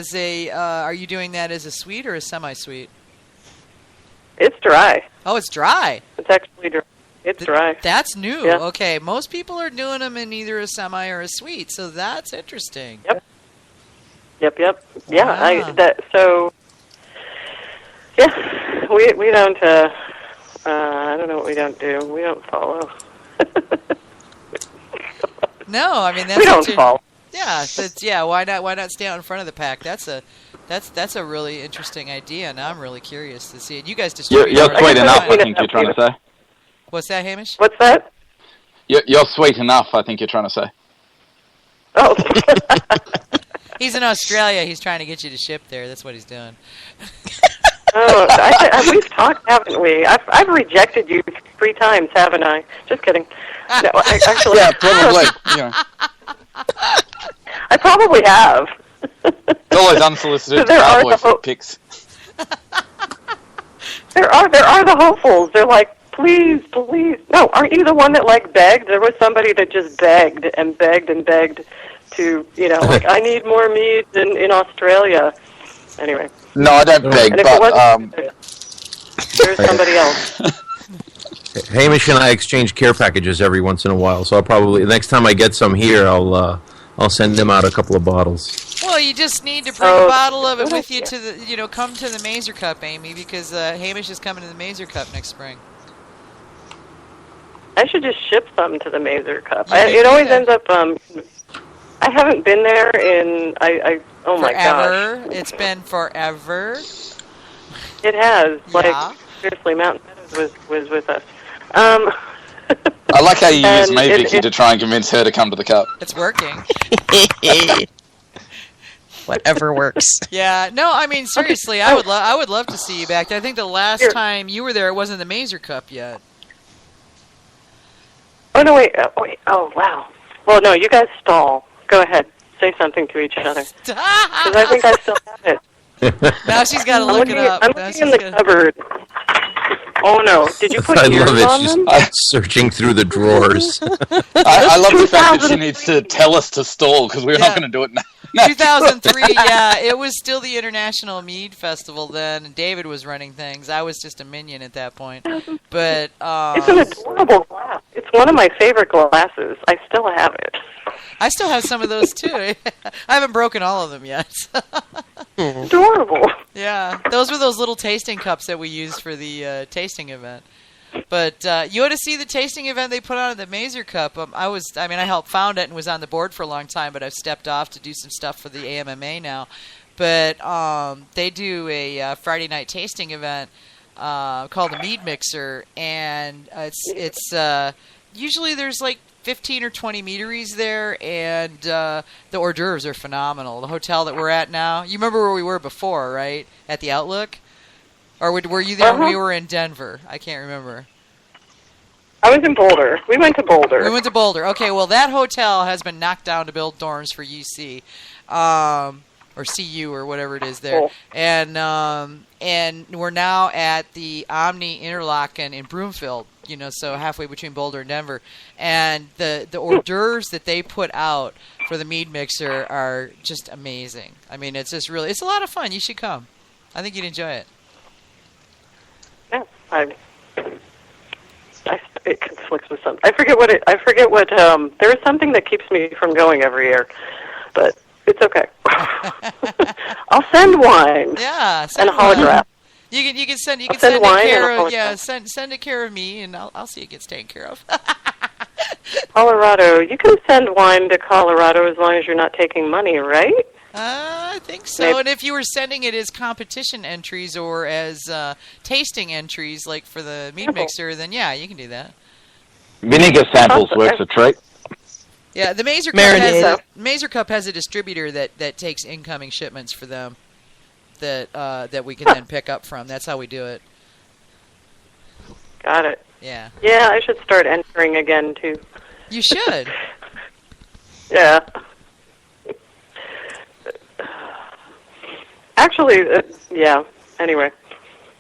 as a, are you doing that as a sweet or a semi-sweet? It's dry. Oh, it's dry. It's actually dry. It's dry. That's new. Yeah. Okay, most people are doing them in either a semi or a sweet, so that's interesting. Yep. Wow. Yeah. Yeah, we don't. I don't know what we don't do. We don't follow. No, I mean that's we don't follow. Yeah, why not stay out in front of the pack? That's a really interesting idea, and I'm really curious to see it. You guys distribute. You're sweet enough, I think you're trying to say. What's that, Hamish? What's that? You're sweet enough, I think you're trying to say. Oh. He's in Australia. He's trying to get you to ship there. That's what he's doing. Oh, we've talked, haven't we? I've rejected you 3 times, haven't I? Just kidding. No, actually, yeah, probably. Yeah. I probably have. It's always unsolicited pics. There are the hopefuls. They're like, please. No, aren't you the one that begged? There was somebody that just begged and begged and begged to, I need more meads in Australia. Anyway. No, I don't beg, but there's somebody else. Hamish and I exchange care packages every once in a while, so I'll probably next time I get some here, I'll send them out a couple of bottles. Well, you just need to bring a bottle of it with you to the, come to the Mazer Cup, Amy, because Hamish is coming to the Mazer Cup next spring. I should just ship some to the Mazer Cup. It always ends up. I haven't been there in oh my gosh. Forever. It's been forever. It has. Yeah. Seriously, Mountain Meadows was with us. I like how you use me, Vicky, to try and convince her to come to the cup. It's working. Whatever works. Yeah. No, I mean seriously, I would love to see you back there. I think the last time you were there, it wasn't the Mazer Cup yet. Oh no! Wait. Oh wow. Well, no. You guys stall. Go ahead. Say something to each other. Because I think I still have it. Now she's got to look it up. I'm looking in the cupboard. Oh no! Did you put yours on them? She's searching through the drawers. I love the fact that she needs to tell us to stall because we're not going to do it now. 2003, yeah, it was still the International Mead Festival then, and David was running things. I was just a minion at that point. But it's an adorable glass. It's one of my favorite glasses. I still have it. I still have some of those too. I haven't broken all of them yet. Adorable. Yeah, those were those little tasting cups that we used for the tasting event. But you ought to see the tasting event they put on at the Mazer Cup. I helped found it and was on the board for a long time, but I've stepped off to do some stuff for the AMMA now. But they do a Friday night tasting event called the Mead Mixer, and it's usually there's like 15 or 20 meaderies there, and the hors d'oeuvres are phenomenal. The hotel that we're at now, you remember where we were before, right? At the Outlook? Or were you there when we were in Denver? I can't remember. I was in Boulder. We went to Boulder. We went to Boulder. Okay, well, that hotel has been knocked down to build dorms for UC. Or CU or whatever it is there. Cool. And we're now at the Omni Interlaken in Broomfield, so halfway between Boulder and Denver. And the hors d'oeuvres that they put out for the Mead Mixer are just amazing. I mean, it's just really, it's a lot of fun. You should come. I think you'd enjoy it. Yeah, it conflicts with something. I forget what. There is something that keeps me from going every year, but it's okay. I'll send wine. Yeah, and a holograph. You can send wine send it care of me, and I'll see it gets taken care of. Colorado, you can send wine to Colorado as long as you're not taking money, right? I think so. Maybe. And if you were sending it as competition entries or as tasting entries, like for the Mead Mixer, then yeah, you can do that. Vinegar samples works a treat. Yeah, the Mazer Cup has a distributor that takes incoming shipments for them that we can then pick up from. That's how we do it. Got it. Yeah. Yeah, I should start entering again too. You should. Yeah. Actually, yeah. Anyway,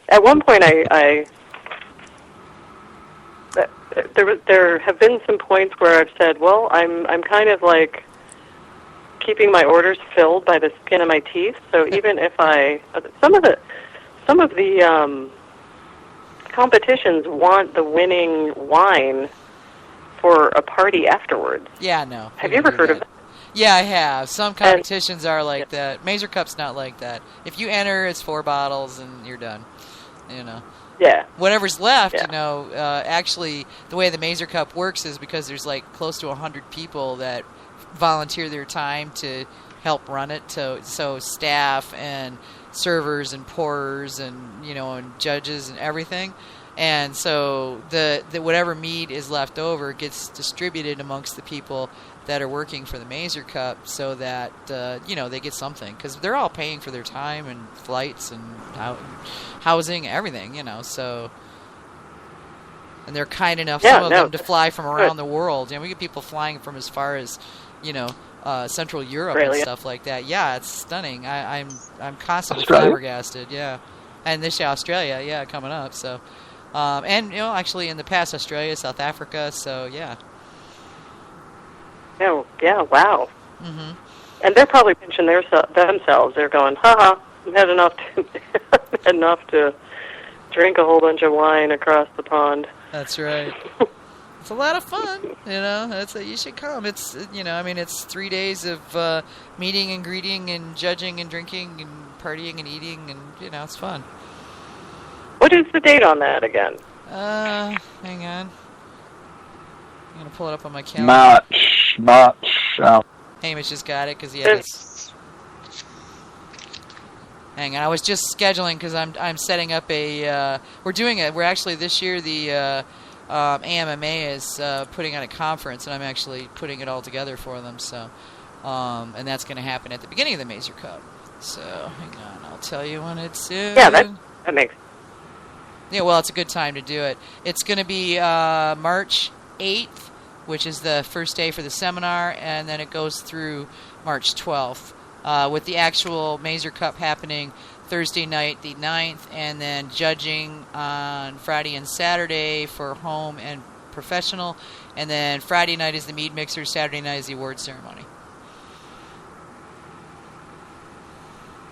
at one point, there have been some points where I've said, "Well, I'm kind of like keeping my orders filled by the skin of my teeth. So even if some of the competitions want the winning wine for a party afterwards. Yeah, no. Have you ever heard of that? Yeah, I have. Some competitions are like that. Mazer Cup's not like that. If you enter, it's 4 bottles and you're done. You know. Yeah. Whatever's left, you know, actually, the way the Mazer Cup works is because there's like close to 100 people that volunteer their time to help run it. So staff and servers and pourers and, you know, and judges and everything. And so the whatever mead is left over gets distributed amongst the people that are working for the Mazer Cup, so that you know, they get something, because they're all paying for their time and flights and housing, everything, you know. So, and they're kind enough, some of them, to fly from around the world. You know, we get people flying from as far as, you know, Central Europe and stuff like that. Yeah, it's stunning. I'm constantly flabbergasted. Yeah, and this year Australia, yeah, coming up. So, and you know, actually in the past Australia, South Africa. So yeah. Oh, yeah, wow. Mm-hmm. And they're probably pinching themselves. They're going, I've had enough to drink a whole bunch of wine across the pond. That's right. It's a lot of fun, you know. You should come. It's, you know, I mean, it's 3 days of meeting and greeting and judging and drinking and partying and eating, and, you know, it's fun. What is the date on that again? Hang on. I'm going to pull it up on my calendar. March. Hamish just got it because he had this. Hang on, I was just scheduling because I'm setting up a. We're actually this year the AMMA is putting on a conference, and I'm actually putting it all together for them. So, and that's going to happen at the beginning of the Mazer Cup. So hang on, I'll tell you when it's in. Yeah, that makes. Yeah, well, it's a good time to do it. It's going to be March 8th, which is the first day for the seminar, and then it goes through March 12th, with the actual Mazer Cup happening Thursday night, the 9th, and then judging on Friday and Saturday for home and professional, and then Friday night is the mead mixer, Saturday night is the award ceremony.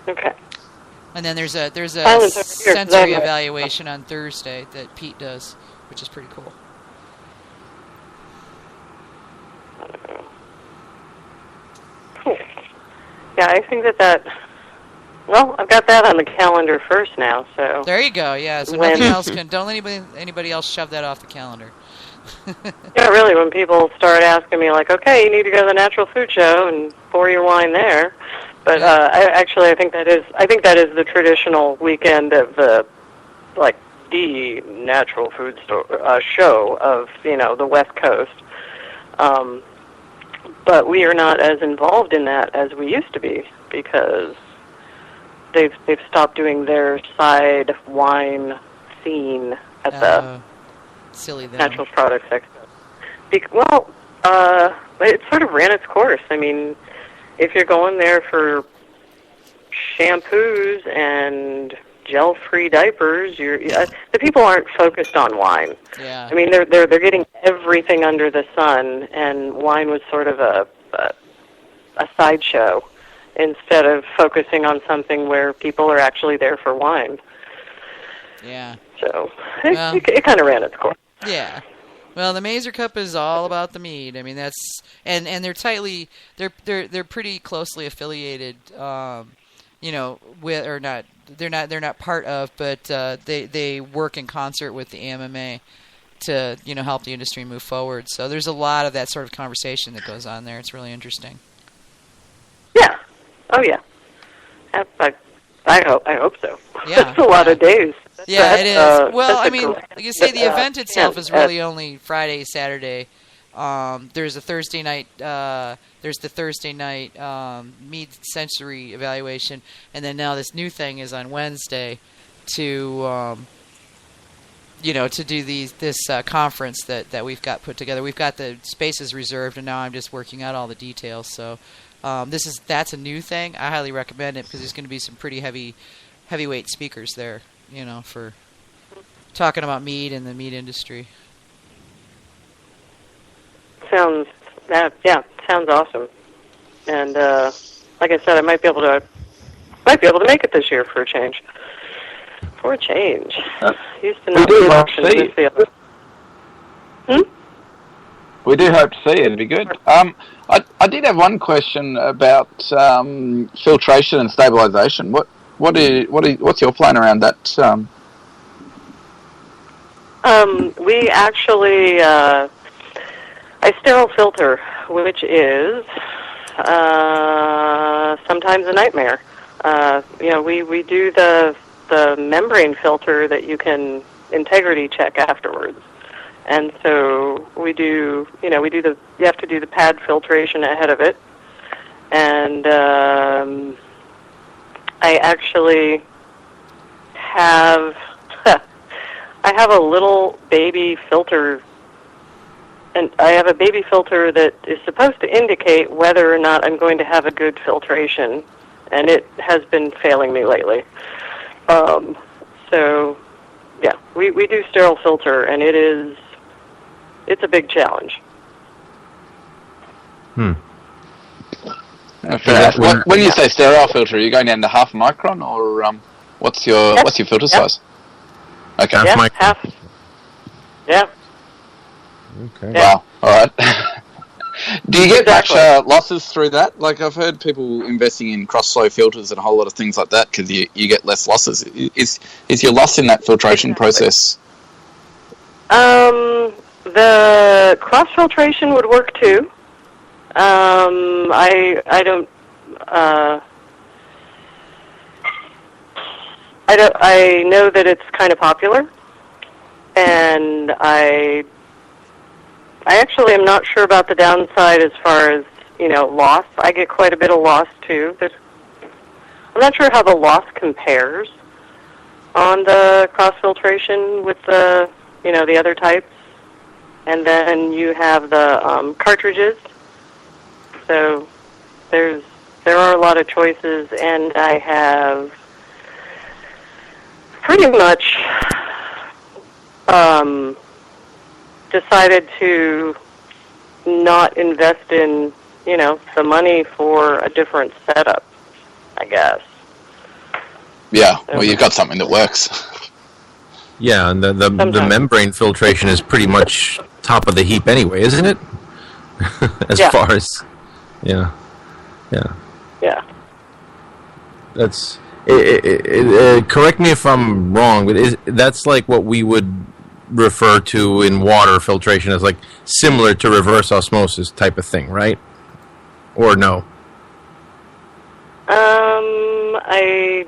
Okay. And then there's a sensory evaluation on Thursday that Pete does, which is pretty cool. Cool. Yeah, I think that. Well, I've got that on the calendar first now. So there you go. Yeah. So nothing else can. Don't let anybody else shove that off the calendar. Yeah, really. When people start asking me, like, "Okay, you need to go to the natural food show and pour your wine there," but I think that is the traditional weekend of the natural food store show of, you know, the West Coast. But we are not as involved in that as we used to be, because they've stopped doing their side wine scene at the silly natural products expo. It sort of ran its course. I mean, if you're going there for shampoos and gel-free diapers, the people aren't focused on wine. Yeah. I mean, they're getting everything under the sun, and wine was sort of a sideshow instead of focusing on something where people are actually there for wine. Yeah. So it kind of ran its course. Yeah. Well, the Mazer Cup is all about the mead. I mean, that's and they're pretty closely affiliated. You know, with or not. They're not part of, but they work in concert with the AMMA to, you know, help the industry move forward. So there's a lot of that sort of conversation that goes on there. It's really interesting. Yeah. Oh yeah. I hope so. Yeah. It's a lot of days. Yeah, it is. Well, I mean, like you say, the event itself is really yeah. only Friday, Saturday. There's a Thursday night. There's the Thursday night mead sensory evaluation, and then now this new thing is on Wednesday to to do this conference that we've got put together. We've got the spaces reserved, and now I'm just working out all the details. So that's a new thing. I highly recommend it because there's going to be some pretty heavyweight speakers there, you know, for talking about mead and the mead industry. Sounds awesome. And like I said, I might be able to make it this year for a change. For a change. Used to not be an option in this field. We do hope to see it. It'd be good. I did have one question about filtration and stabilisation. What's your plan around that? We actually I sterile filter, which is sometimes a nightmare. We do the membrane filter that you can integrity check afterwards. And so you have to do the pad filtration ahead of it. And I actually have a little baby filter, and I have a baby filter that is supposed to indicate whether or not I'm going to have a good filtration, and it has been failing me lately. So, yeah, we do sterile filter, and it's a big challenge. When you say sterile filter, are you going down to half micron, or what's your filter size? Okay, half. Yeah. Okay. Wow. All right. Do you get much losses through that? Like, I've heard people investing in cross-flow filters and a whole lot of things like that because you get less losses. Is your loss in that filtration process? The cross filtration would work too. I know that it's kind of popular, and I actually am not sure about the downside as far as, loss. I get quite a bit of loss too. I'm not sure how the loss compares on the cross filtration with the other types. And then you have the cartridges. So there are a lot of choices, and I have pretty much decided to not invest in, the money for a different setup, I guess. Yeah, well, you've got something that works. Yeah, and the membrane filtration is pretty much top of the heap anyway, isn't it? As far as, yeah. That's correct me if I'm wrong, but that's like what we would refer to in water filtration as like similar to reverse osmosis type of thing, right? Or no? I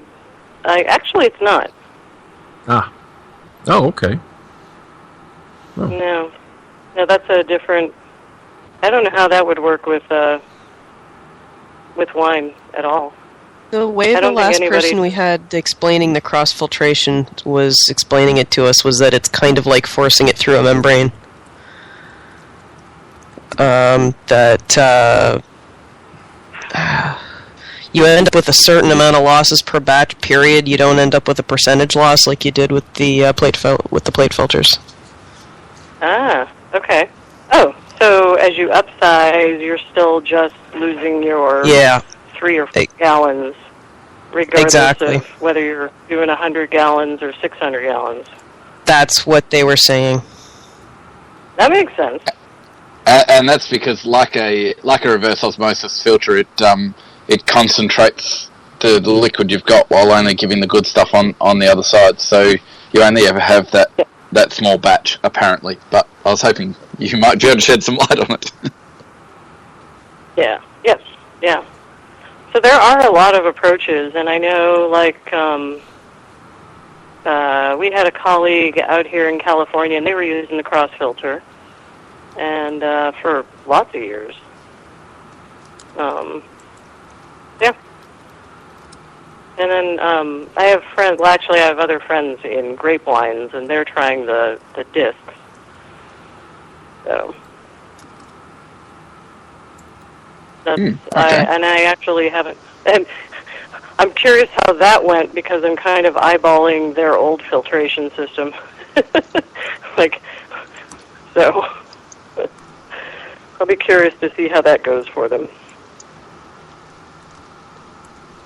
actually it's not. Ah. Oh, okay. Oh. No, that's a different. I don't know how that would work with wine at all. The way the last person we had explaining the cross filtration was explaining it to us was that it's kind of like forcing it through a membrane. You end up with a certain amount of losses per batch. Period. You don't end up with a percentage loss like you did with the plate filters. Ah, okay. Oh, so as you upsize, you're still just losing your 3 or 4 gallons, regardless of whether you're doing 100 gallons or 600 gallons. That's what they were saying. That makes sense. And that's because, like a reverse osmosis filter, it concentrates the liquid you've got while only giving the good stuff on the other side. So you only ever have that small batch, apparently. But I was hoping you might be able to shed some light on it. Yeah. So there are a lot of approaches, and I know, we had a colleague out here in California, and they were using the cross filter, and for lots of years. And then I have friends. Well, actually, I have other friends in grape wines, and they're trying the discs. So that's I actually haven't. And I'm curious how that went because I'm kind of eyeballing their old filtration system. So I'll be curious to see how that goes for them.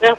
Yeah.